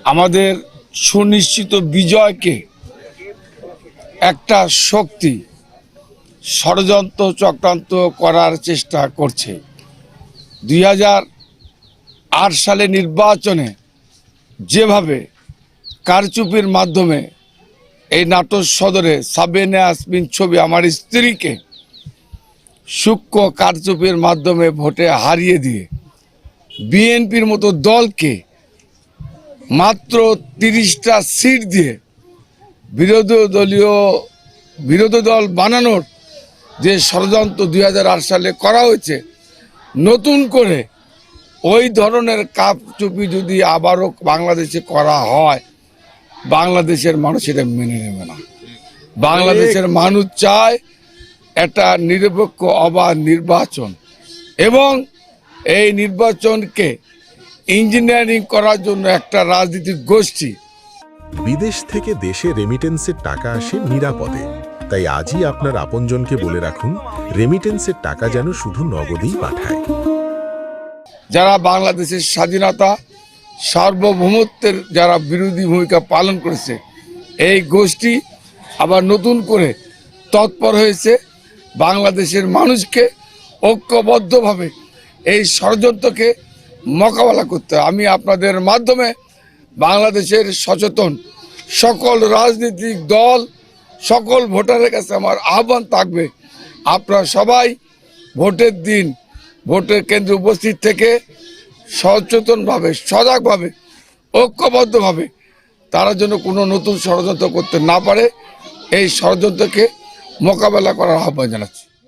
আমাদের সুনিশ্চিত বিজয়কে একটা শক্তি ষড়যন্ত্র চক্রান্ত করার চেষ্টা করছে। 2008 সালে নির্বাচনে যেভাবে কারচুপির মাধ্যমে এই নাটোর সদরে সাবিনা ইয়াসমিন ছবি আমার স্ত্রীকে সূক্ষ্ম কারচুপির মাধ্যমে ভোটে হারিয়ে দিয়ে বিএনপির মতো দলকে মাত্র 30টা সিট দিয়ে বিরোধী দল বানানোর যে ষড়যন্ত্র 2008 সালে করা হয়েছে, নতুন করে ওই ধরনের কারচুপি যদি আবারও বাংলাদেশে করা হয়, বাংলাদেশের মানুষ এটা মেনে নেবে না। বাংলাদেশের মানুষ চায় একটা নিরপেক্ষ অবাধ নির্বাচন, এবং এই নির্বাচনকে ইঞ্জিনিয়ারিং করার জন্য একটা রাজনৈতিক গোষ্ঠী। বিদেশ থেকে দেশে রেমিটেন্সের টাকা আসে নিরাপদে, তাই আজই আপনার আপনজনকে বলে রাখুন রেমিটেন্সের টাকা যেন শুধু নগদেই পাঠায়। যারা বাংলাদেশের স্বাধীনতা সার্বভৌমত্বের যারা বিরোধী ভূমিকা পালন করেছে, এই গোষ্ঠী আবার নতুন করে তৎপর হয়েছে বাংলাদেশের মানুষকে ঐক্যবদ্ধভাবে এই ষড়যন্ত্রকে মোকাবেলা করতে। আমি আপনাদের মাধ্যমে বাংলাদেশের সচেতন সকল রাজনৈতিক দল, সকল ভোটারের কাছে আমার আহ্বান থাকবে, আপনারা সবাই ভোটের দিন ভোটের কেন্দ্রে উপস্থিত থেকে সচেতনভাবে, সজাগভাবে, ঐক্যবদ্ধভাবে তারা যেন কোনো নতুন ষড়যন্ত্র করতে না পারে, এই ষড়যন্ত্রকে মোকাবেলা করার আহ্বান জানাচ্ছি।